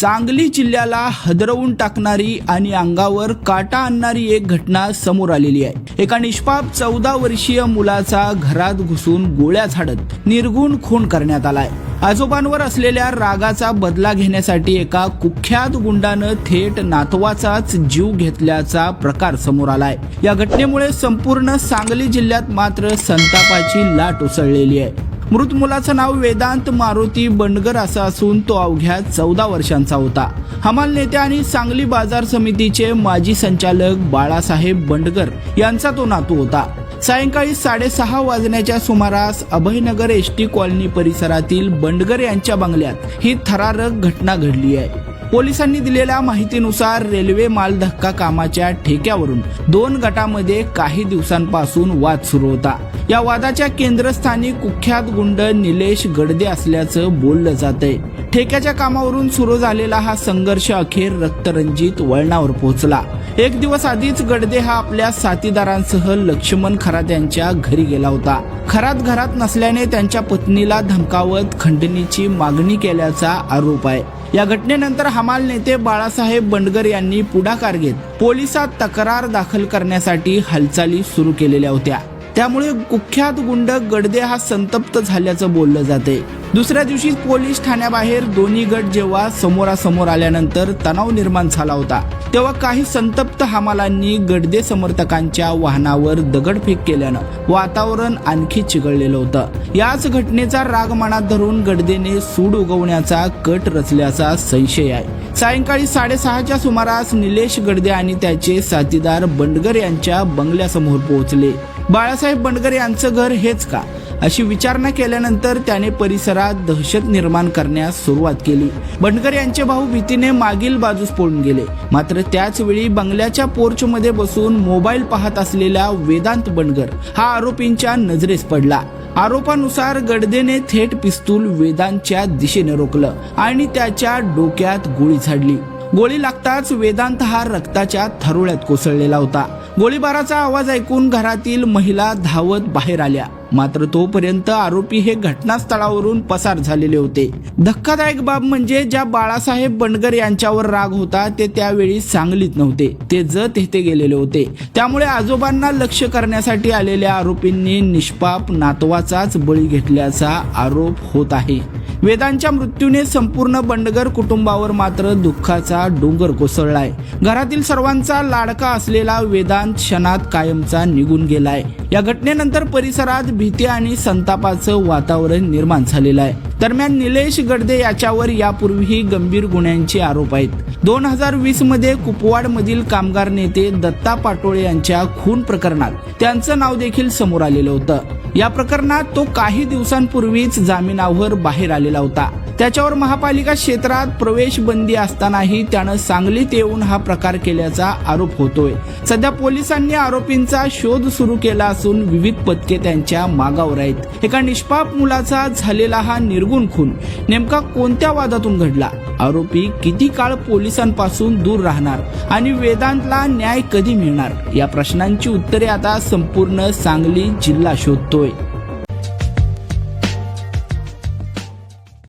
सांगली जिल्ह्याला हादरवून टाकणारी आणि अंगावर काटा आणणारी एक घटना समोर आलेली आहे। एका निष्पाप 14 वर्षीय मुलाचा घरात घुसून गोळ्या झाडत निर्घुण खून करण्यात आलाय। आजोबांवर असलेल्या रागाचा बदला घेण्यासाठी एका कुख्यात गुंडानं थेट नातवाचाच जीव घेतल्याचा प्रकार समोर आलाय। या घटनेमुळे संपूर्ण सांगली जिल्ह्यात मात्र संतापाची लाट उसळलेली आहे। मृत मुलाचं नाव वेदांत मारुती बंडगर असं असून तो अवघ्या 14 वर्षांचा होता। हमाल नेते आणि सांगली बाजार समितीचे माजी संचालक बाळासाहेब बंडगर यांचा तो नातू होता। सायंकाळी 6:30 वाजण्याच्या सुमारास अभयनगर एसटी कॉलनी परिसरातील बंडगर यांच्या बंगल्यात ही थरारक घटना घडली आहे। पोलिसांनी दिलेल्या माहितीनुसार रेल्वे मालधक्का कामाच्या ठेक्यावरून 2 गटामध्ये काही दिवसांपासून वाद सुरू होता। या वादाच्या केंद्रस्थानी कुख्यात गुंड निलेश गडदे असल्याचं बोललं जातंय। ठेक्याच्या कामावरून सुरू झालेला हा संघर्ष अखेर रक्तरंजित वळणावर पोहोचला। एक दिवस आधीच गडदे हा आपल्या साथीदारांसह लक्ष्मण खरात यांच्या घरी गेला होता। खरात घरात नसल्याने त्यांच्या पत्नीला धमकावत खंडणीची मागणी केल्याचा आरोप आहे। या घटनेनंतर हमाल नेते बाळासाहेब बंडगर यांनी पुढाकार घेत पोलिसात तक्रार दाखल करण्यासाठी हालचाली सुरू केलेल्या होत्या। त्यामुळे कुख्यात गुंड गडदे हा संतप्त झाल्याचं बोललं जाते। दुसऱ्या दिवशी पोलीस ठाण्याबाहेर दोन्ही गट जेव्हा समोरासमोर आल्यानंतर तणाव निर्माण झाला होता, तेव्हा काही संतप्त हमालांनी गडदे समर्थकांच्या वाहनावर दगडफेक केल्यानं वातावरण आणखी चिघळलेलं होतं। याच घटनेचा राग मनात धरून गडदेने सूड उगवण्याचा कट रचल्याचा संशय आहे। सायंकाळी 6:30च्या सुमारास निलेश गडदे आणि त्याचे साथीदार बंडगर यांच्या बंगल्यासमोर पोहोचले। बाळासाहेब बंडगर यांचं घर हेच का, अशी विचारणा केल्यानंतर त्याने परिसरात दहशत निर्माण करण्यास सुरुवात केली। बंडगर यांचे भाऊ भीतीने मागील बाजूस पळून गेले। मात्र त्याच वेळी बंगल्याच्या पोर्चमध्ये बसून मोबाईल पाहत असलेला वेदांत बंडगर हा आरोपींच्या नजरेस पडला। आरोपानुसार गडदेने थेट पिस्तूल वेदांतच्या दिशेने रोखलं आणि त्याच्या डोक्यात गोळी झाडली। गोळी लागताच वेदांत हा रक्ताच्या थारोळ्यात कोसळलेला होता। गोळीबाराचा आवाज ऐकून घरातील महिला धावत बाहेर आल्या, मात्र तोपर्यंत आरोपी हे घटनास्थळावरून पसार झालेले होते। धक्कादायक बाब म्हणजे ज्या बाळासाहेब बंडगर यांच्यावर राग होता ते त्यावेळी सांगलीत नव्हते, ते जत येथे गेलेले होते। त्यामुळे आजोबांना लक्ष्य करण्यासाठी आलेल्या आरोपींनी निष्पाप नातवाचाच बळी घेतल्याचा आरोप होत आहे। वेदांच्या मृत्यूने संपूर्ण बंडगर कुटुंबावर मात्र दुःखाचा डोंगर कोसळलाय। घरातील सर्वांचा लाडका असलेला वेदांत क्षणात कायमचा निघून गेलाय। या घटनेनंतर परिसरात भीती आणि संतापाचं वातावरण निर्माण झालेलं आहे। दरम्यान निलेश गडदे याच्यावर यापूर्वीही गंभीर गुन्ह्यांचे आरोप आहेत। 2020 मध्ये कुपवाड मधील कामगार नेते दत्ता पाटोळे यांच्या खून प्रकरणात त्यांचं नाव देखील समोर आलेलं होतं। या प्रकरणात तो काही दिवसांपूर्वीच जामिनावर बाहेर आलेला होता। त्याच्यावर महापालिका क्षेत्रात प्रवेश बंदी असतानाही त्यानं सांगलीत येऊन हा प्रकार केल्याचा आरोप होतोय। सध्या पोलिसांनी आरोपींचा शोध सुरू केला असून विविध पथके त्यांच्या मागावर आहेत। एका निष्पाप मुलाचा झालेला हा निर्घुण खून नेमका कोणत्या वादातून घडला, आरोपी किती काळ पोलिसांपासून दूर राहणार आणि वेदांतला न्याय कधी मिळणार, या प्रश्नांची उत्तरे आता संपूर्ण सांगली जिल्हा शोधतोय।